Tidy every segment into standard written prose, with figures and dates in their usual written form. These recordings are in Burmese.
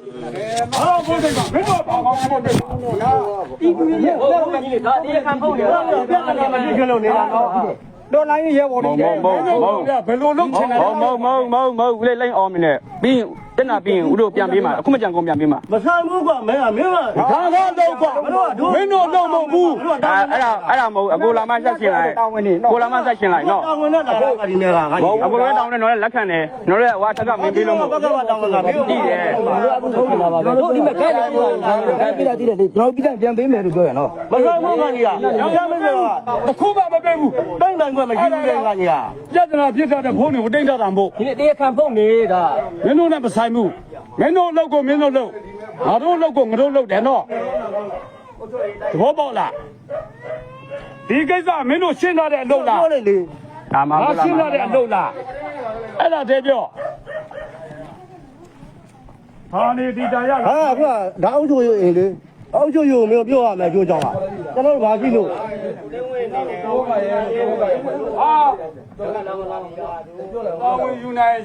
ဘုဒ္ဓကမင်းတို့ဘာမှမဟုတ်ဘူးဒီကူရဲ့ဘုရားကြီးဒါတရားခံဖို့တယ်ပြဿနာမရှိကြလို့နေတာနော်တော်လိုင်းရဲဘော်တွေဘယ်လိုလုပ်ချင်လဲမဟုတ်ဦးလေးလိုက်အောင်မင်းနဲ့ပြီးတက်နာပြီးဦးတို့ပြန်ပေးမှာအခုမကြံကုန်ပြန်ပေးမှာမဆန်ဘူးကွာမင်းကမင်းကဒါတော့ကွာမင်းတို့တော့မဟုတ်ဘူးအဲ့ဒါမဟုတ်အကိုလာမဆက်ရှင်လိုက်ကိုလာမဆက်ရှင်လိုက်နော်တောင်းဝင်နဲ့လာကဒီနေကငါအကိုလည်းတောင်းနေတော့လက်ခံတယ်နော်လည်းဟွာထက်ကမင်းပေးလို့မဟုတ်ဘူးဘက်ကတောင်းကမင်းတို့ကြည့်တယ်အခုထုတ်နေတာပါတို့ဒီမဲ့ခဲတယ်ခဲပြတာတည်တယ်ကျွန်တော်ပြတာပြန်ပေးမယ်လို့ပြောရနော်မဆန်ဘူးကကြီးကရောင်းရမင်းတို့ကအခုမှမပေးဘူးတိုင်းတိုင်းကမရှိဘူးလေငါကြီးပြဿနာဖြစ်တဲ့ဖုန်းတွေကိုတိတ်တာမို့ဒီတရားခံဖို့နေတာမင်းတို့နဲ့မဆိုင်ဘူးမင်းတို့လောက်ကိုမင်းတို့လောက်ငါတို့လောက်ကိုငါတို့လောက်တယ်နော်သဘောပေါက်လားဒီကိစ္စမင်းတို့ရှင်းထားတဲ့အလုပ်လားပြောလေလေဒါမှမဟုတ်ရှင်းထားတဲ့အလုပ်လားအဲ့ဒါတည်းပြောဟာနေဒီတာရဟာအခုကဒါအုပ်ချုပ်ရေးအိမ်လေအုပ်ချုပ်ရေးကိုမင်းပြောရမယ်ကြိုးကြောင်းပါကျွန်တော်တို့ဘာကြည့်လို့ဟာဝင်ယူနိုင်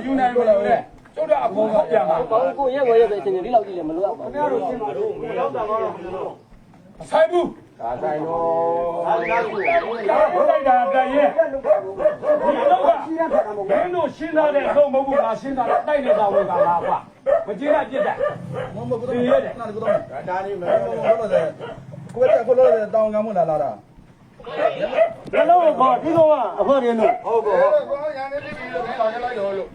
ယူနိုင်ဘူးလေကျုပ်ကအကုန်ပြန်ပါကိုရဲ့ဝယ်ရပဲအချင်းချင်းဒီလောက်ကြည့်လဲမလို့အောင်ပါခင်ဗျားတို့ရှင်းပါလို့မရောက်တာပါဆိုင်ဘူးဒါဆိုင်တော့ဘုရားတာတည်းရဲ့ဒီတော့ကမင်းတို့ရှင်းထားတဲ့အလုပ်မဟုတ်ဘူးငါရှင်းထားတဲ့တိုက်နေတာဝင်ကလားကွာမကြည့်ရပြစ်တယ်မဟုတ်ဘူးရတယ်ဒါနေမယ်လို့ဆိုကိုယ်ကကိုလို့တောင်းကမ်းမလာတာဘယ်လိုခေါ်ဒီကောင်ကအဖေရင်းလို့ဟုတ်ကောဟုတ်ရန်နေပြီလို့တောင်းကြလိုက်တော့လို့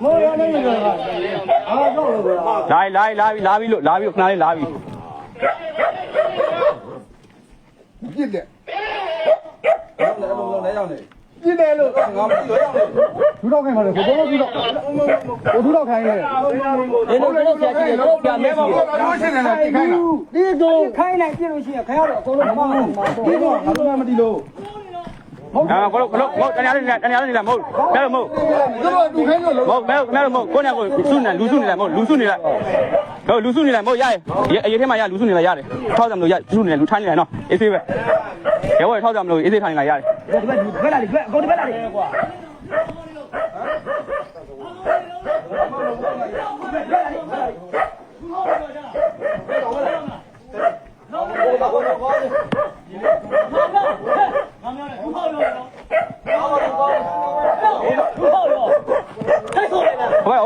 မောရနေကြတာအားကြောက်လို့ကွာလာပြီလို့ခဏလေးလာပြီပြစ်တယ်လုံးရောက်နေပြစ်တယ်လို့ငါမသိရောရောက်နေဒူတော့ခိုင်းပါလေဘယ်လိုဒူတော့ဒူတော့ခိုင်းလဲဒီလိုတော့ကြာကြည့်တော့ပြန်မယ်လို့ရှင်းတယ်ခိုင်းတာဒီတော့ခိုင်းလိုက်ပြစ်လို့ရှိရင်ခရတော့အကုန်လုံးမမဒီတော့ငါတို့မသိလို့ဟုတ်တန်းရနေလားမဟုတ်ဘယ်လိုမဟုတ်တို့တူခိုင်းလို့မဟုတ်ကိုနဲ့ကိုစုနေလူစုနေလားမဟုတ်လူစုနေလားဟုတ်လူစုနေလားမဟုတ်ရတယ်အရေးထဲမှာရလူစုနေလားရတယ်ထောက်ကြမလို့ရစုနေတယ်လူထိုင်းနေတယ်နော်အေးဆေးပဲရဲဘော်ထောက်ကြမလို့အေးဆေးထိုင်းနေလားရတယ်ဒီဘက်လာဒီဘက်အကုန်ဒီဘက်လာဒီကွာ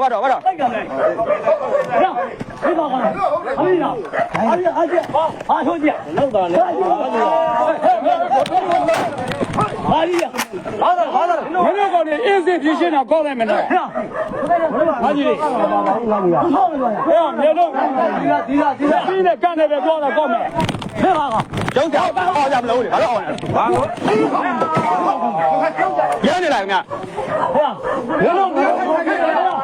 ဟုတ်တော့တိုက်ကြမယ်ရဒီပါကောင်ဟာဒီလားဟာဆိုကြလောက်တာလေဟာဒီဟာမင်းတို့ကောင်နေအင်းစစ်ဖြစ်ရှင်းတာကောက်လိုက်မယ်နော်ဟာကြီးလေဟုတ်ပါဘူးဟဲ့မြေတော့ဒီနဲ့ကန်နေပဲပြောတာကောက်မယ်ဟဲ့ပါကောင်ကျောင်းကြောက်အော်ကြမလို့လေဘာလို့အော်လဲဘာလို့ရနေလားခင်ဗျဘယ်လို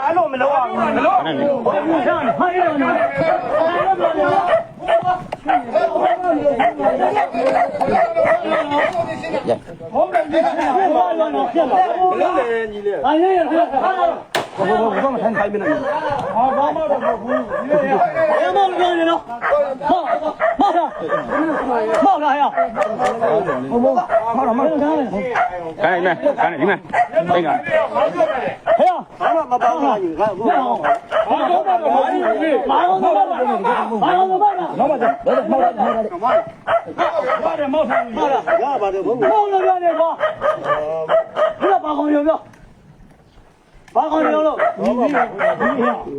အဲ့လိုမလုပ်အောင်မလုပ်ဟာရဟုတ်တယ်ဒီကနေ့ဘာလို့လဲပြတ်လာဘယ်လိုလဲညီလေးဟာရဘာမထိုင်မနေဟာဘာမှတော့မဟုတ်ဘူးညီလေးရမလို့ပြောနေနော်မောက်လာရဟုတ်မောက်မကားနဲ့ကန်နေဒီမဲ့အိမ်ကဟဲ့ဘာမှမပေါင်းနိုင်ဘူးကဘုရားဘာလို့တော့မဟုတ်ဘူးဘာလို့တော့တော့ပါတော့မောက်ထားရပါတယ်ဘုရားမောက်လို့ပြောနေကွာဘုရားဘာကောင်ပြောဘာကောင်ပြောလို့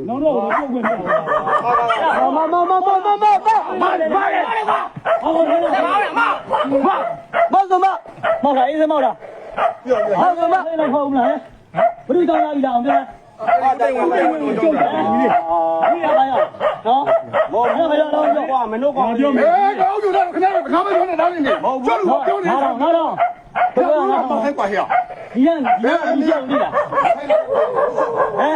နော်တော့ပြုတ်ခွင့်ပြမဘာကောင်ပြောလို့ဘာမောက်လာအေးစမောက်လာဟာကမအဲ့ဟုတ်မလားဘယ်လိုတောင်းရပြီလားအောင်ပြောတိုင်ဝင်ကျုပ်တယ်ဒီရပါရနော်မော်ဘယ်လိုတော့ကွာမင်းတို့ကောင်ပြောမယ်ကောင်းကြတော့ခင်ဗျားတို့ခါမပြောနဲ့တောင်းနေမဟုတ်ဘူးပြောနေငါတော့ဘယ်လိုမဆိုင်ပါဟဲ့ဒီကြောက်နေလား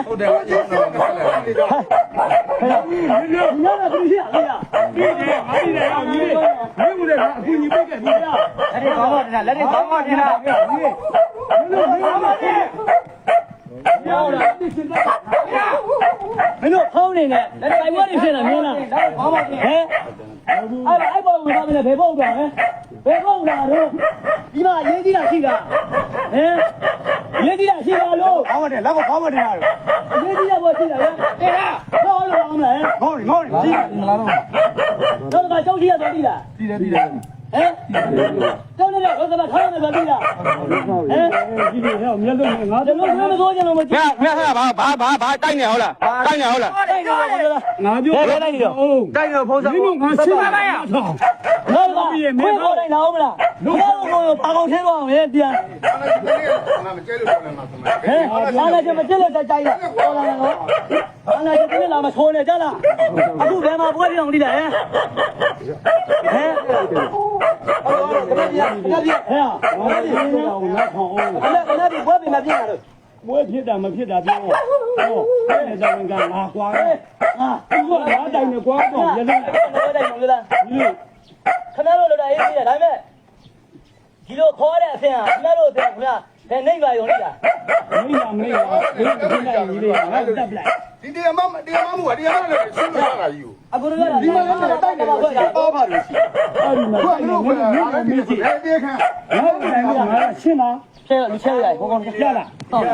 ဟုတ်တယ်ဟုတ်တယ်ဟဲ့ဒီနာကသူရှိရလားပြီးတယ်အားရည်အောင်ကြီးမင်းဦးလည်းအကူညီပေးခဲ့ပြီလားလက်တွေကောင်းတော့တင်လက်တွေကောင်းတော့တင်လားမင်းတို့မင်းပါနဲ့ပြောတာဒီစင်တာ မင်းတို့ဖောင်းနေနဲ့တိုင်ဝမ်နေဖြစ်နေမင်းလားဘာမှမဖြစ်ဟဲ့အဲ့ပေါ်ဝင်သားမင်းဘယ်ပေါ့တော့ဟဲ့ဘယ်ပေါ့လာတော့ဒီမှာရေးကြီးတာရှိတာဟဲ့ရေးကြီးတာရှိတာလို့ ခေါင်းမတယ်လက်ကိုခေါင်းမတယ်လား ရေးကြီးတာဘောရှိတာဟဲ့ဟဲ့ဟောလို့အောင်မလား ငေါ့ငေါ့ကြည့်မလားတော့ တော့ကကြောက်ကြီးရတော့ပြီလား ဒီတယ် ဟဲ့ကျောင်းနေတော့ကထားရမယ်ပြီလားဟဲ့ ဒီဒီဟဲ့မျက်လုံးငါ ကျွန်တော်ဘယ်မစိုးကြလို့မကြည့် မြတ်ဟာဘာတိုက်နေဟုတ်လားတိုက်နေဟုတ်လား တိုက်နေပါလား ငါပြော ဘယ်လိုက်နေတော့ တိုက်တော့ဖုံးစားမင်းတို့ငါရှင်းပါရထောင်း တော့ကခွေးပေါ်တိုင်းလာအောင်မလားလူကတော့ပါကောင်ထဲတော့အောင်ရဲ့ပြန် ငါမကျဲလို့တော့လည်းမဆမ်း ဟဲ့လာလာချက်မကျက်လို့တိုက်ကြိုက်လားဟောလာနော်လာလာချက်ပြလာမဆိုးနေကြလားအခုဘယ်မှာပွဲပြောင်းလိလားဟဲ့ဟဲ့ဒီပွဲပြင်မပြင်းတာလို့ ဘွဲဖြစ်တာမဖြစ်တာပြောဟောအဲ့ဒါဝင်ကငါကွာဟာသူကငါတိုင်နေကွာတော့ရလုံး ပွဲတိုင်းမလို့လားခဏလို့လို့တာရေးပြဒါပေမဲ့ဒီလိုခေါ်တဲ့အဆင်ဟာခဏလို့တဲ့ခင်ဗျာဘယ်နေပါရုံလိလား မင်းကဒီနေ့ကြီးလေးငါတက်ပလိုက် ဒီတရားမမှုကတရားမလည်းရှင်းရတာယူ အခုတော့ဒီမှာလည်းတိုက်နေပါခွဲတာ တော့ပါလို့ရှိ အဲ့ဒီမှာ ဘုရားတို့ကလည်းမင်းကြီးတရားခံ ငါတိုင်ကငါရှင်းလား ချဲလူချဲရိုက်ဘောကောင်ချဲလားဟုတ်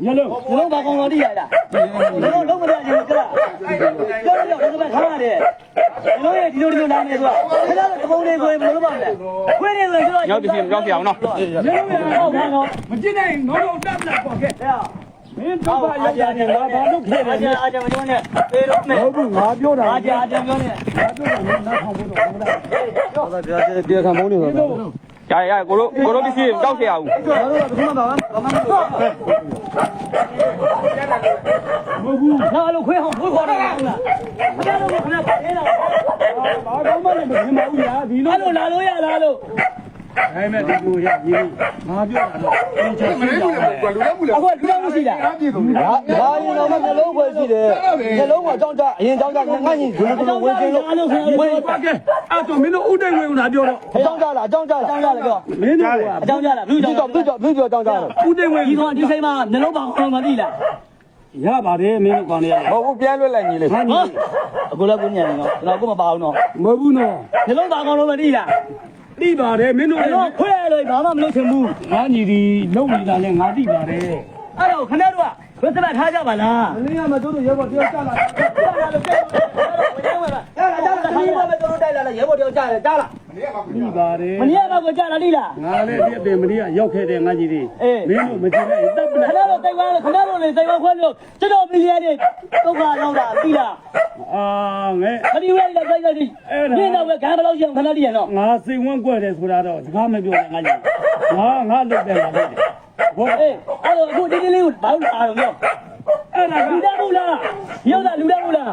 ရလုံး ဒီလုံးဘာကောင်တော်တိရလားဒီလုံးလုံးမရရင်ကြလားကြောက်ကြောက်ဒီကခါရတယ်ဒီလုံးရဲ့ဒီလိုလာနေဆိုတာခဏတော့တပုံလေးကိုမလို့ပါနဲ့ခွေးနေလို့ဆိုတော့ ရောက်ပြီရောက်ပြအောင်နော် ရလုံးရ ဟုတ်ပါတော့ မကြည့်နိုင်တော့တက်ပလိုက်ပေါ့ကဲ ဟဲ့ မင်းတော့ရရတယ်ငါဘာလို့ခဲ့လဲ အားကြမကျော်နဲ့ပေတော့မယ် ဟုတ်ဘူးငါပြောတာ အားကြပြောနဲ့ ငါပြောတာမင်းနားထောင်ဖို့တော့ဟုတ်လား တရားခံမုန်းနေပါ ရကိုတို့ပစ္စည်းကြောက်เสียအောင် ဘာလို့ကဘယ်မှာပါဘာမှမလုပ် မဟုတ်ဘူး နားလို့ခွေးဟောင်းခွေးခေါ်တာလားခဏတော့ခဏပါတယ်လား ဘာတော့မှလည်းမဖြစ်ပါဘူးညာဒီလို အဲ့လိုလာလို့ရလားလို့ ဒါမဲ့ဒီကိုရကြီးငါပြောတာတော့အင်းချက် မင်းတို့လည်းလူလည်းမှုလည်း အခုလူတော်မရှိတာ အားပြည့်စုံတယ် ဒါရင်တော့နှလုံးခွဲရှိတယ်နှလုံးကအကြောင်းကြအရင်အကြောင်းကြငါ့ညီဘယ်လိုဝင်ခြင်းလို့ဝင် ပါကဲအဲ့တော့မင်းတို့ဥဒိတ်ဝင်လာပြောတော့ အကြောင်းကြလားအကြောင်းကြလားအကြောင်းကြလားပြော မင်းတို့ အကြောင်းကြလားဘူးကြောင့်ဘူးကြောင့်အကြောင်းကြလား ဥဒိတ်ဝင် ဒီကောင်ဒီဆိုင်မှာနှလုံးပေါအောင်မသိလား ရပါတယ်မင်းတို့ကောင်းနေရ မဟုတ်ဘူးပြန်လွတ်လိုက်ညီလေး ဟာအခုလည်းကိုညံနေတော့ကျွန်တော်ကိုမပါအောင်တော့ မဟုတ်ဘူးနော် နှလုံးပေါအောင်လို့မသိလား သိပါတယ်မင်းတို့ ကျွန်တော်ခွဲလို့ဘာမှမလုပ်ချင်ဘူး ငါညီဒီလုံနေတာလဲငါသိပါတယ် အဲ့တော့ခဏတော့ဘယ်သက်ထားကြပါလား မင်းကမတို့ရဲဘော်တယောက်ကြလာ ကြားလာလို့ကြားလာကြားလာခဏတော့ပဲတို့တိုက်လာလဲရဲဘော်တယောက်ကြားလာကြားလာ သိပါတယ် မနေ့ကကိုကြားလာလိလား ငါလည်းဒီအတင်မင်းကရောက်ခဲ့တယ်ငါညီဒီမင်းတို့မကြည့်နဲ့တပ်ပ ခ လိုက် ဏတော့တိုက်ပါခဏတော့လေတိုက်ပါခွဲလို့ကျွန်တော်ပြည်ရတဲ့ဒုက္ခရောက်တာသိလား အာငဲ့ မဒီဝဲလည်းတိုက်တိုက်ဒီနင်းတော့ပဲခံဘလောက်ရှအောင်ခဏတည်းရတော့ ငါစိတ်ဝန်းကွက်တယ်ဆိုတာတော့စကားမပြောနဲ့ငါညီငါလုပ်တယ်ငါလုပ်တယ်ဘော အေးအဲ့တော့အခုဒီလေးကိုဘာလို့လာတော့ပြော အဲ့ဒါက လူတတ်ဘူးလားရောက်တာလူတတ်ဘူးလား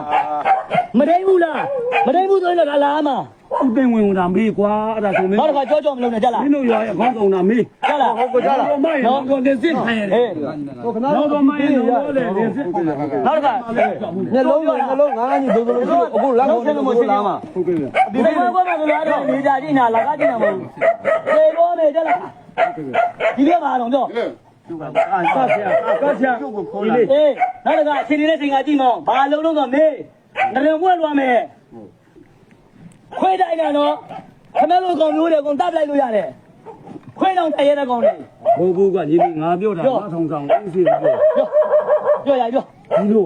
မဒိဘူးလားမဒိဘူးဆိုရင်တော့လာမှာ ဥသိမ်းဝင်တာမေးကွာအဲ့ဒါဆိုမင်း နောက်တစ်ခါကြောကြောမလုပ်နဲ့ကြလား မင်းတို့ရွာရဲ့အကောင်းဆုံးတာမေး ကြလားဟုတ်ကကြလား တော့မရင်တော့တင်စစ်ခိုင်းရတယ် အေး တော့တော့မရင်တော့လေတင်စစ်ခိုင်းရတယ် နောက်တစ်ခါနှလုံးငါးညီဒုဒလုံးရှိအခုလက်ကိုလို့မရှိလာမှာ ဟုတ်ကဲ့ ဒီဘက်ကဘာလို့လာတော့နေကြကြည့်နာလာကကြည့်နာမဟုတ်သေဘောနေကြလားဒီဘက်မှာတော့ကြော အာကတ်ဆရာဒီလေး အေးနောက်တစ်ခါအချိန်လေးချိန်ကကြည့်မောင်းဘာလုံးလုံးတော့မေးနရင်ဝက်လွှမ်းမယ်ခွေးတိုင်းတော့ခမလို့ကောင်မျိုးတွေကောင်တပ်လိုက်လို့ရတယ်ခွေးတောင်တရဲတဲ့ကောင်တွေ ဘိုးဘူးကညီလေးငါပြောတာငါထောင်ဆောင်အေးစေးပြော ပြောရပြော ဒီလို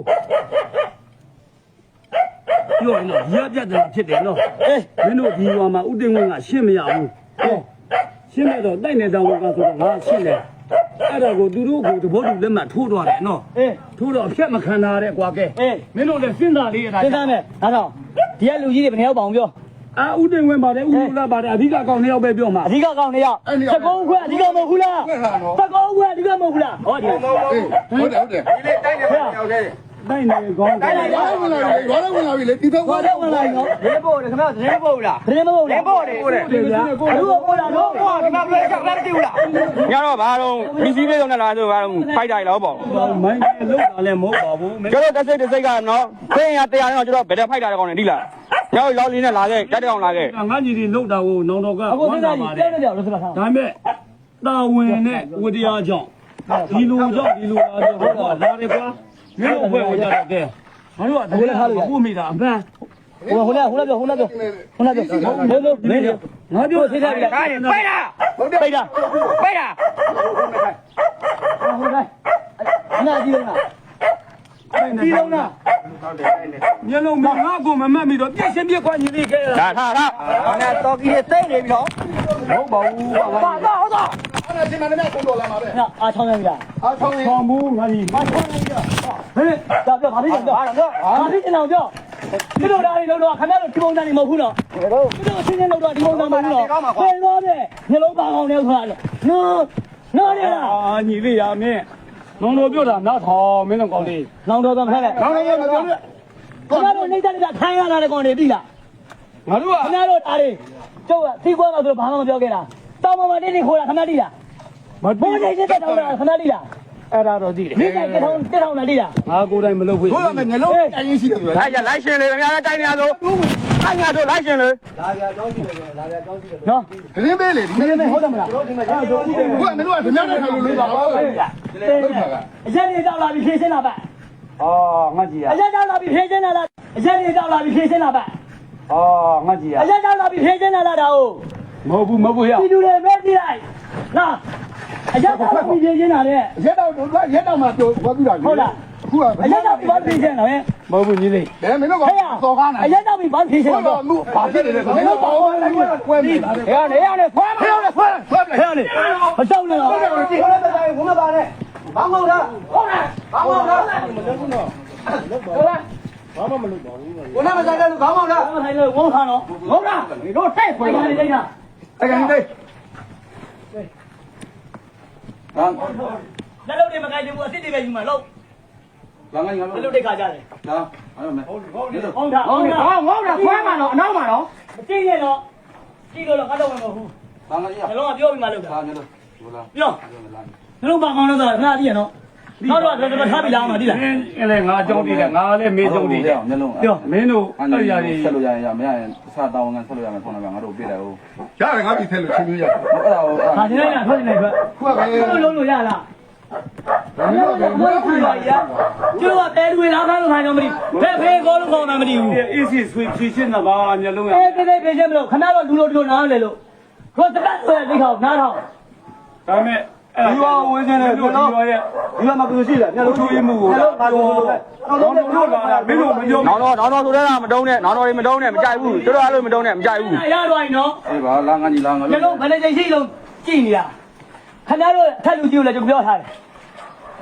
ပြောရင်တော့ရပြတ်တယ်ဖြစ်တယ်နော် အေး မင်းတို့ဒီရွာမှာဥသိမ်းဝင်ကရှင်းမရဘူးရှင်းမဲ့တော့တိုက်နေတောင်ကဆိုတော့ငါရှင်းတယ်အဲ့ဒါကိုသူတို့ကိုတဘောတူလက်မှတ်ထိုးသွားတယ်နော် အေး ထိုးတော့အဖြတ်မခံတာတဲ့ကွာကဲ အေး မင်းတို့လည်းစဉ်းစားလေးရတာ စဉ်းစားမယ်ဒါတော့ဒီကလူကြီးတွေဘယ်နှယောက်ပါအောင်ပြော အာဥသိမ်းဝင်ပါတယ်ဥလူလာပါတယ်အဓိကကောင်2ယောက်ပဲပြောမှာ အဓိကကောင်2ယောက်စကုံးခွဲအဓိကမဟုတ်ဘူးလားစကုံးခွဲအဓိကမဟုတ်ဘူးလားဟောဒီ ဟုတ်တယ်ဒီလေးတိုက်နေပါရောက်တယ် တိုက်နေကောင်းတယ် ဘာလို့ဝင်လာပြီဘာလို့ဝင်လာပြီလေဒီတော့ ဟောတော့ဝင်လာပြီနော် ဒီပို့တယ်ခင်ဗျာဒီပို့လား ဘယ်မဟုတ်လား ပို့တယ်ပို့တယ် တယ်ဗျာ အခုပေါ်လာတော့ ဟောဒီမှာပြန်ချက်လာမသိဘူးလား ညတော့ဘာတော့ပစ္စည်းလေးတော့နဲ့လာဆိုဘာတော့ဖိုက်တာလောက်ပေါ့ မိုင်းကြီးလောက်တာလည်းမဟုတ်ပါဘူးမင်း ကျွန်တော်တစ်စိတ်ကနော်ခွင့်ရတရားတော့ကျွန်တော်ဘယ်တော့ဖိုက်တာကောင်းနေဒီလားညောက်လောက်လေးနဲ့လာခဲ့တက်တောင်လာခဲ့ ငါညီဒီလောက်တာကိုနောင်တော်က အခုစဉ်းစားကြည့်တဲတဲ့ကြောင်လို့ဆိုတာထား ဒါပေမဲ့တာဝန်နဲ့ဝတရားကြောင့်ဒီလိုကြောင့်ဒီလိုလာတော့ဟုတ်ပါလာတယ်ကွာမင်းတို့ဘွဲ့ကိုကြတော့ကဲ ငါတို့ကတကယ်ထားလို့ကိုမိတာအမှန် ဟိုပြောမင်းတို့ငါပြောသိတယ်ဗျာပိတ်တာဟိုနာကြည့်လုံးလားကြည့်လုံးလား မျက်လုံးမငါ့ကိုမမတ်မိတော့ပြည့်ရှင်းပြခွင့်ညီလေးခဲ့ ဒါထားထား အဲ့တော့ကြီးတိတ်နေပြီတော့ဟုတ်ပါဘူးပါပါတော့ အဲ့ဒါရှင်မနဲ့ကုန်တော်လာမှာပဲ အားချောင်းရပြီလား အားထောင်းရင် ဟောမူငါကြီး အားချောင်းရပြီဟဲ့ဒါပြောဘာဖြစ်လဲပြောဘာဖြစ်နေအောင်ပြောဒီလိုဓာတ်တွေတော့ခင်ဗျားတို့ဒီပုံစံနေမဟုတ်ဘူးနော်ဒီလိုရှင်းရှင်းလို့တော့ဒီပုံစံမဟုတ်ဘူးနော်ပြန်တော့တဲ့ညလုံးပါကောင်းနေဆိုတာနော်ရလား အာညီလေးရမင်းနောင်တော်ပြောတာနားထောင်မင်းတို့ကောင်းလေး လောင်တော်တော့မထဲနဲ့ ထောင်းရင်မပြောနဲ့ ခင်ဗျားတို့နေကြတဲ့ခိုင်းရတာတဲ့ကောင်တွေပြီလား ငါတို့က ခင်ဗျားတို့ဒါတွေကျုပ်ကစီးပွားမှာဆိုတော့ဘာမှမပြောခဲ့တာတောင်းမမတင်းနေခိုးတာခင်ဗျားတိလားဘိုးနေတက်တောင်းတာခင်ဗျားတိလား အဲ့ဒါတော့သိတယ် မိကတက်ထောင်းလာတိလား ငါကိုယ်တိုင်မလုပ်ဘူး ဘိုးကလည်းငလုံးအရင်ရှိတယ်ပြော လိုက်ရလိုက်ရှင်လေခင်ဗျားလည်းတိုက်နေရဆိုတိုက်နေရဆိုလိုက်ရှင်လေ နော် ဒင်းပေးလေဒီနေ့ ဟုတ်တယ်မလား ဘုကမင်းတို့ကဓမြနဲ့ထိုင်လို့လို့ပါတော့ အရက်နေတောက်လာပြီးဖြည့်ရှင်းလာပါ အော်ငါကြီး အရက်တောက်လာပြီးဖြည့်ရှင်းလာလားအရက်နေတောက်လာပြီးဖြည့်ရှင်းလာပါ အော်ငါကြီး အရက်တောက်လာပြီးဖြည့်ရှင်းလာတာဟုတ် မဟုတ်ဘူးရ ဒီလူတွေပဲကြည့်လိုက်လားအရက်တောက်လာပြီးဖြည့်ရှင်းလာတဲ့ ရက်တော့မှပြောဘာပြတာအခုကအ ရက်တောက်ပြီးဘာဖြည့်ရှင်းလာလဲ မဟုတ်ဘူးညီလေး ဒါမင်းတို့ကစော်ကားနေ အရက်တောက်ပြီးဘာဖြည့်ရှင်းလာ တော့မှုဘာဖြစ်နေလဲဆိုမင်းတို့ဘာလို့လဲကွဲမိတာလဲ ဟဲ့နေရနေဖွားမလို့ဖွားဖွားဟဲ့နေမတောက်နဲ့တော့ ဒီလိုတဲ့တိုင်းဘုမပါနဲ့ဘာမဟုတ်တာဟုတ်လားဘာမဟုတ်တာဟုတ်လားဘာမှမလုပ်ပါဘူးဘုနာမဆိုင်တဲ့လူဘာမဟုတ်လား မထိုင်လို့ဝုန်းခါတော့ ဟုတ်လားဒီတော့တိုက်ခွေ ခိုင်နေလိုက်တာ အဲ့ကန်လေး လက်လုံးတွေမကိုင်ဘူးအစ်စ်တွေပဲယူမှာလို့ လာငါငါ လက်လုံးတွေခါကြတယ် လာအဲ့မဲ့ဟုတ် ဟုတ်တာဟုတ်တာ ဟောငေါ့တာခွဲမှာတော့အနောက်မှာတော့ မကြည့်ရတော့ကြည့်လို့တော့ကတော့မဟုတ်ဘူး လာငါကြီး နှလုံးကပြောပြီးမှလုပ်တာ လာညလို့ဟိုလာ ပြောနှလုံးပါကောင်းလို့ဆိုတာခဏကြည့်ရနော်နောက်တော့တော့ထားပြီးလာမှာတိလား အဲ့လေငါအကြောင်းတည်တယ်ငါလည်းမေးကြောင်းတည်တယ် ညလုံး ပြောမင်းတို့အဲ့ရည် ဆက်လို့ရရင်မရရင်အစားတောင်းငန်းဆက်လို့ရမယ်ခေါင်းကငါတို့ပြလိုက်ဦးရတယ်ငါပြီဆက်လို့ချင်းလို့ရအဲ့ဒါဟို ခါနေလိုက်တာထွက်နေလိုက်ထွက် ခုကပဲ ဘယ်လိုလုံးလို့ရလားဘယ်လိုခံရရကျိုးကတဲတွေလားခါလို့ခံကြမလို့ဘယ်ဖေးကောလို့ကောင်းတာမသိဘူး အေးစီဆွေဖြည့်ရှင်းတာပါညလုံးရ အဲတေးဖေးချင်းမလို့ခဏတော့လူလိုနားလေလို့ကိုတပတ်ဆိုရလိခေါနားထောင် ဒါမဲ့အဲ့ဒါဝင်းစင်းနဲ့တို့ပြောရဲ့ ဒီမှာမကူရှိလားညလုံး ချိုးရမှုကိုတော့တော့လာတာမင်းတို့မပြော နောင်တော်ဆိုတဲ့ကမတုံးနဲ့နောင်တော်တွေမတုံးနဲ့မကြိုက်ဘူးတို့အဲ့လိုမတုံးနဲ့မကြိုက်ဘူး ရတော့ရင်နော် အေးပါလာငါကြီးလာငါ ညလုံးဘယ်နဲ့ချိန်ရှိလုံးကြည့်နေတာခင်ဗျားတို့ထက်လူကြည့်လို့ကျွန်တော်ပြောထားတယ်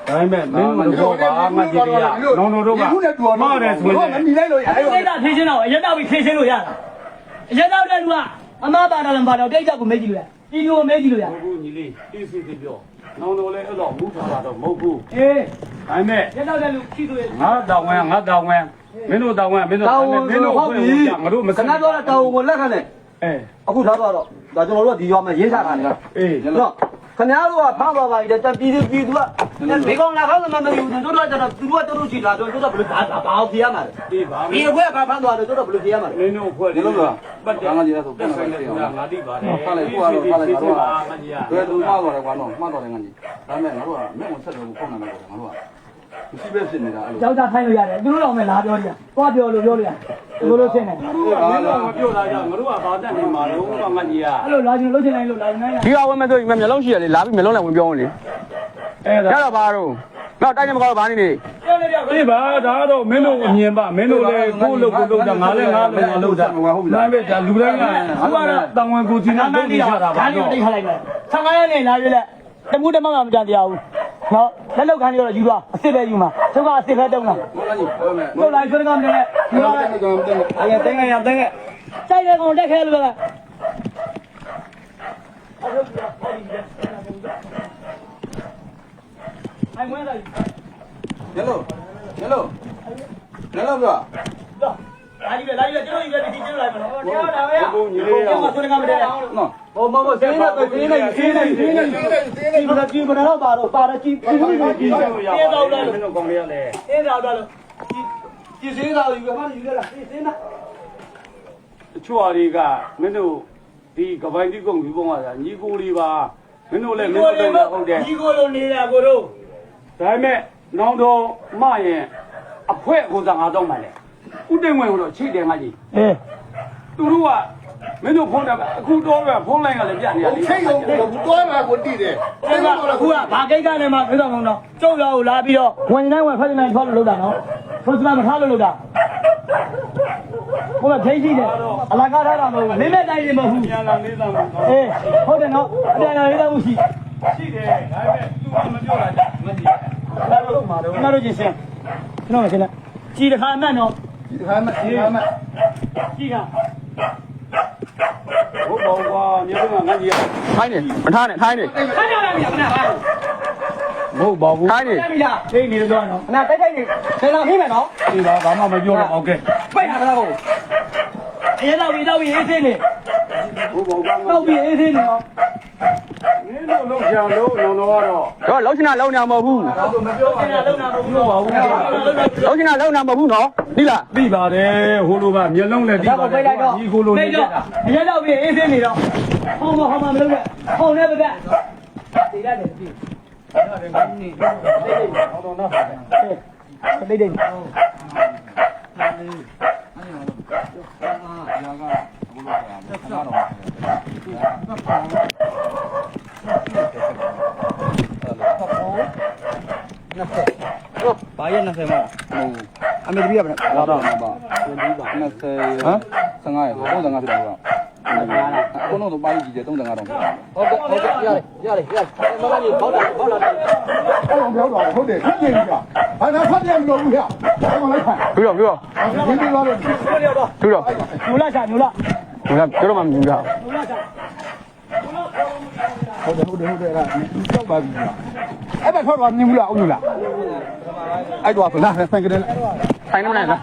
ဒါပေမဲ့မင်းတို့တော့ပါငါကြည့်ရနောင်တော်တို့ကမားတယ်ဆိုရင် မမီလိုက်လို့ရ အဲ့ဒီကိစ္စဖြေရှင်းတော့အရက်တော့ပြီးဖြေရှင်းလို့ရတာအရက်တော့တဲ့လူကအမားပါတော်လည်းပါတော်တိတ်ချက်ကိုမေးကြည့်လို့ရဒီလူကိုမေးကြည့်လို့ရ ဘူးညီလေးအေးစီပြောနောင်တော်လည်းအဲ့တော့မူထားတာတော့မဟုတ်ဘူး အေး ဒါပေမဲ့ ရက်တော့တဲ့လူရှိဆိုရင် ငါတောင်းဝဲမင်းတို့တောင်းဝဲမင်းတို့ငါတို့မ ခဏတော့တောင်းကိုလက်ခံတယ် အဲ အခုထားတော့ဒါကျွန်တော်တို့ကဒီရွာမှာရေးထားတာလေ အေး နော်ခင်ဗျားတို့ကဖမ်းသွားပါပြီတဲ့ပြည်သူကဒီကောင်လာခေါင်းမှမသိဘူးတို့တော့ကျတော့သူတို့ကတို့ရှိလာတော့တို့တော့ဘယ်လိုဘာအောင်ပြရမှာလဲ အေးပါ ဒီအခွဲကဖမ်းသွားတော့တို့တော့ဘယ်လိုပြရမှာလဲ မင်းတို့ဖွဲ့ ဒီလိုလား ပတ်တယ် ငါကြီးဆိုပြန် ဆိုင် လာ တယ် တယ် ငါတိပါတယ် ဖားလိုက်ကိုကတော့ဖားလိုက်ငါတို့က မကြီးရ ဘယ်သူမှတော့တယ်ကွာနော်မှတ်တော့တယ်ငါကြီးဒါပေမဲ့ငါတို့ကမျက်မှန်ဆက်တယ်ကိုဖုန်းနာမယ်ငါတို့ကမရှိပဲဖြစ်နေတာအဲ့လို ယောက်ျားထိုင်းလို့ရတယ်သူတို့တော့မလာပြောကြသွားပြောလို့ပြောလို့ရဒီလိုရှင်းတယ် မင်းတို့မပြောတာကြောင့်ငါတို့ကဘာတတ်နေမှာလို့ငါကြီးရ အဲ့လိုလာချင်လို့ချင်တိုင်းလို့လာနိုင်တာ ဒီကဝင်မဲ့ဆိုရင်မျက်လုံးရှိရလေလာပြီးမျက်လုံးလည်းဝင်ပြောအောင်လေ အဲ့ဒါ ရတော့ပါတော့နောက်တိုင်းမကောတော့ဘာနေနေ ပြောနေပြော အေးပါဒါတော့မင်းတို့အမြင်ပါမင်းတို့လည်းကိုယ်လုပ်ကိုလုပ်တာငါလည်းငါလုပ်ငါလုပ်တာဒါပေမဲ့ဒါလူတိုင်းကသူကတော့တောင်းဝန်ကိုဒီနေ့လုပ်နေကြတာပါ ဒါလေးကိုတိတ်ခလိုက်မယ်15ရက်နေလာပြီလေတမှုတမမကြတရားဘူးနော်လက်လောက်ခံရတော့ယူသွားအစ်စ်ပဲယူမှာသူကအစ်စ်ပဲတုံးတာ ငါကြီးပြောမယ် တို့လိုက်ဆွေးကမနေနဲ့ယူသွားတယ်အဲ့တင်းငယ်ရတင်းငယ်စိုက်တဲ့ကောင်တက်ခဲလို့ပဲအိုင်ဝဲလိုက် ညလို့ညလို့ပြ လာကြီးပဲလာကြီးပဲကျွန်တော်ကြီးပဲဒီကျင်းလိုက်မနော်တရားဒါပဲရ ကိုညီလေး ကျွန်တော်ဆွေးကမနေနဲ့ နော် ဟိုမဟုတ်စင်းနေစင်းနေစင်းနေစင်းနေဒီမှာကြည့်မတော့ပါတော့ပါတော့ကြည့်ပြီးပြီးပြီး ဒီလိုရအောင်မင်းတို့ကောင်းလေးရလေ အင်းတော်တော်လို့ ကြည့်စင်းသားယူကမှယူရလားစင်းသား တချို့အရာတွေကမင်းတို့ဒီကပိုင်တိကုန်းဒီပုံကညီကိုလေးပါမင်းတို့လည်းမင်းတို့လည်းဟုတ်တယ် ဒီကိုလိုနေတာကိုတို့ ဒါပေမဲ့နောင်တော်မရင် အဖွဲကိုစားငါတော့မှလဲဥတိမ်ဝင်ကိုတော့ချိတယ်ငါကြီးသူတို့ကမင်းတို့ဖုန်းတယ်အခုတော့ပဲဖုန်းလိုင်းကလည်းပြနေရလေချိန်ရုံတွဲမှာကိုတည်တယ် အခုကဘာကိစ္စနဲ့မှပြောတော့မလို့ကျုပ်ရောလာပြီးတော့ဝင်တိုင်းဝင်ဖက်တိုင်းထွက်လို့လုပ်တာနော်ဖုန်းစမမထားလို့လုပ်တာဟိုကထိရှိတယ်အလာကားထားတာမဟုတ်ဘူးလေးမဲ့တိုင်းနေမဟုတ်ဘူး ပြန်လာလေးသားမှာ အေးဟုတ်တယ်နော်အပြန်လာလေးသားမှုရှိ ရှိတယ်ဒါပေမဲ့သူကမပြောတာကြမကြည့်အဲ့လိုမှာတော့ ကျွန်တော်တို့ချင်းစင်ကျွန်တော်မစင်နဲ့ကြည်တခါမှတ်နော် ဒီခါမှဒီခါမှ ကြည်က ဟုတ်ပါကွာမြေကငါကြီးရ ထိုင်းနေမထားနဲ့ထိုင်းနေ ခါကြလာပြီခဏပါ မဟုတ်ပါဘူး ထိုင်းနေ ပြီလားသိနေတော့နော်ခဏတိုက်တိုက်နေဒေလာဖိမယ်နော် ဒီတော့ဘာမှမပြောတော့โอเค ပိတ်ထားတာကိုအေးတော့ပြီအေးစင်းနေ ဟုတ်ပါကွာ တော့ပြီအေးစင်းနေနော် မင်းတို့လုံးချင်လုံးလုံးတော့တော့လုံးချင်တာလုံးနေမှာမဟုတ်ဘူး မပြောပါ အဲ့ဒါလုံးနာမဟုတ်ပါဘူး လုံးချင်တာလုံးနေမှာမဟုတ်ဘူးနော်သိလား သိပါတယ်ဟိုလိုကမျက်လုံးလည်းသိပါတယ်ဒီကိုလိုနေတာ အရက်တော့ပြီအေးစင်းနေတော့ဟောမမလုပ်နဲ့ဟောနဲ့ပြပြဒီရတယ်ပြီတိတ်တိတ်ဘာရ20မှာအမေတပည့်ရပါနဲ့ဘာတော့ပါ20ဟမ်15ရ35ဖြစ်တယ်ကွာအကုန်လုံးတော့ပါကြီးကြီး35တော့ဟုတ်ကဲ့ရတယ်မမကြီးဘောက်လာအဲ့လိုပြောတော့ဟုတ်တယ်ဖြစ်နေပြီကွာဘာသာဖတ်တယ်မလို့ဘူးဟဲ့ဘာမှလိုက်ခိုင်း ပြီးတော့ဒီလိုပါလို့ ပြီးတော့ ညူလာချာညူလာ ဟိုကပြောတော့မှမမြင်ကြ ညူလာချာ ဟုတ်တယ်အဲ့ဒါကြောက်ပါပြီအဲ့ဘက်ထွက်တော့မြင်ဘူးလားအောင်လားအဲ့တော့ဆိုလာဆိုင်ကလေး ထိုင်းနေမလား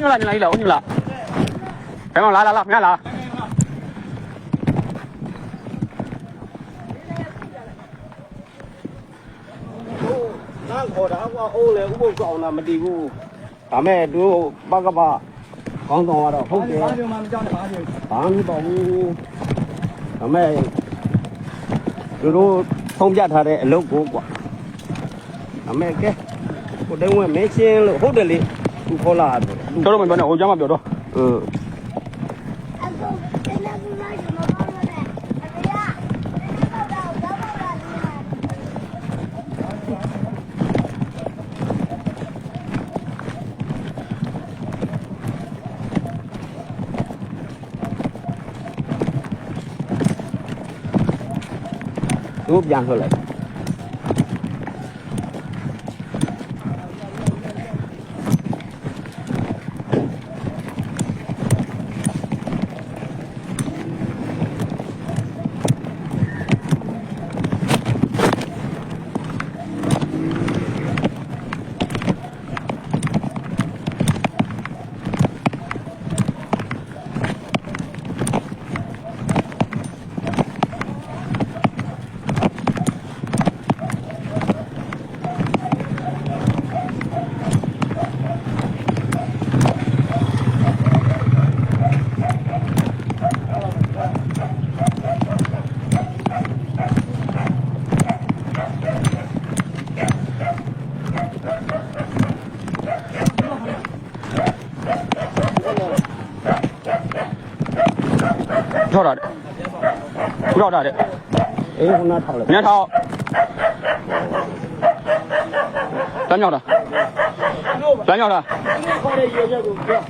ညလာညလာညလာဘယ်မှာလာငါလာ နားခေါ်တာကအိုးလေဥပုပ်ဆောင်တာမတည်ဘူးဒါမဲ့သူပကပကောင်းဆောင်ကတော့ဟုတ်တယ်ဘာမှမကြောက်နဲ့ဘာမှမပေါ့ဘူးဒါမဲ့သူတို့ထုံးပြထားတဲ့အလုပ်ကိုကွာဒါမဲ့ကဲကိုတုံးဝင်မင်းရှင်းလို့ဟုတ်တယ်လေသူခေါ်လာတယ် ပြောတော့မပြောနဲ့ဟိုကျမ်းမပြောတော့ သူပြန်ထွက်လိုက် ထောက်တာတဲ့ခုထောက်တာတဲ့ အေးခုနထောက်လိုက် ညထောက်တမ်းမြောက်တာတမ်းမြောက်တာ ခေါ်တဲ့ရေချက်ကိုပြော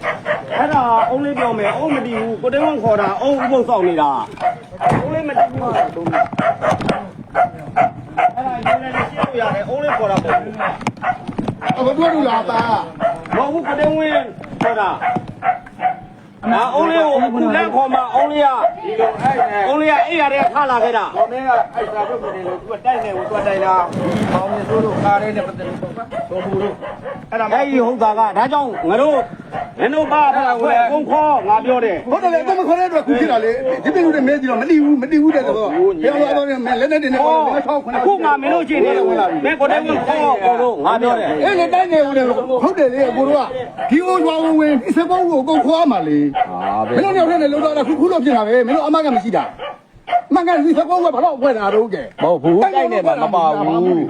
အဲ့ဒါအုံးလေးပြောမယ်အုံးမတည်ဘူးကိုတုံးဝင်ခေါ်တာအုံးဥပုပ်ဆောင်နေတာအုံးလေးမတည်ဘူးအဲ့ဒါရင်းနေရှင်းလို့ရတယ်အုံးလေးခေါ်တာပေါ့ အခုပြောလို့လာတာ မဟုတ်ဘူးကိုတုံးဝင်ခေါ်တာဒါအုံးလေးကိုအခုလက်ခေါ်မှာအုံးလေးကဒီလိုအုံးလေးကအိမ်ရတဲ့ထားလာခဲ့တာ ခေါင်းထဲကအဲ့စာပြုတ်နေလို့သူကတိုက်နေကိုသူကတိုက်တာပေါင်းနေဆိုလို့ကားလေးနဲ့ပတ်သက်လို့တော့ဘူးလို့ အဲ့ဒီဟုတ်တာကဒါကြောင့်ငါတို့ မင်းတို့ပါကုန်းခေါ်ငါပြောတယ် ဟုတ်တယ်လေတော့မခေါ်တဲ့အတွက်ခုဖြစ်တာလေဒီပြည်လူတွေမဲကြည့်တော့မတိဘူးတဲ့တော့ပြောရတော့မဲလက်နဲ့တင်နေတော့မဲ6ခု အခုငါမင်းတို့ချင်းနေမင်းကိုတည်းကခေါ်ကိုတို့ငါပြောတယ် အဲ့လေတိုင်းနေဦးတယ်ဟုတ်တယ်လေကိုတို့ကဒီဟိုရွာဝင်ဒီစပုတ်ကိုအကုန်ခေါ်ရမှာလေမင်းတို့ရောက်တဲ့လုံးတော့ခုတော့ပြင်တာပဲမင်းတို့အမကမရှိတာမကန်ဒီစပုတ်ကဘာလို့ဝဲတာတော့ကဲ မဟုတ်ဘူးတိုက်နေမှာမပါဘူး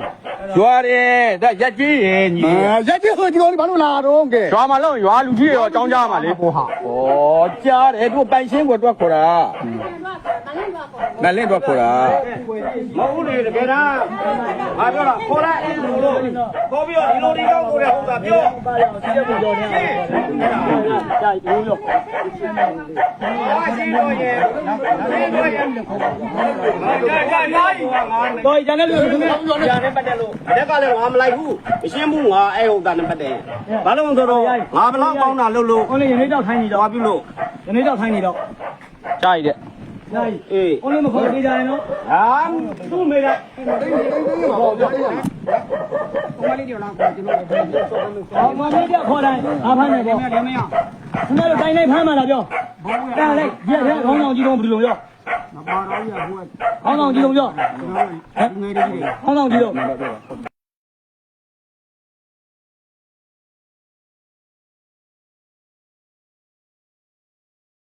ရွာတယ်ဒါရက်ကြီးရင်ညီ ရက်ကြီးဟိုဒီကောင်ဘာလို့လာတော့ကဲ ရွာမှာလုံးရွာလူကြီးရောအကြောင်းကြားမှာလေဟောဟာဩကြားတယ်သူပိုင်ရှင်းကိုတွက်ခေါ်တာမလင်းတွက်ခေါ်တာ မဟုတ်လေတကယ်တမ်းငါပြောတာခေါ်လိုက်ခေါ်ပြီးတော့ဒီလိုဒီကောက်ကိုလည်းဟုတ်တာပြော ပါရအောင်စီးတဲ့ပုံကြောနဲ့ကြာရိုးရော ဟာရှိတော့ရဲ့ရှိတော့ရဲ့တော့ကျန်တဲ့လူတွေ ညာနဲ့ပတ်တယ်လို့လက်ကလည်းငါမလိုက်ဘူးမရှင်းဘူးငါအဲ့ဟုတ်တာနဲ့ပတ်တယ်ဘာလို့ဆိုတော့ငါဘလောက်ပေါင်းတာလို့ ကိုလေးရနေတော့ထိုင်းနေတော့ သွားပြုလို့ ရနေတော့ထိုင်းနေတော့ ကြားရတဲ့ ညာကြီး အေး ကိုလေးမခေါ်သေးကြရင်နော် ဟာသူ့မိတယ် အော်မမေးကြခေါ်တိုင်းအားဖမ်းနေပေါ့ခင်ဗျားတို့တိုင်းတိုင်းဖမ်းမှလာပြောတန်လိုက်ရက်ထဲခေါင်းဆောင်ကြီးတော့ဘယ်လိုပြောမပါတော့ရဘူးခေါင်းဆောင်ကြီးတော့ပြောဟမ်ခေါင်းဆောင်ကြီးတော့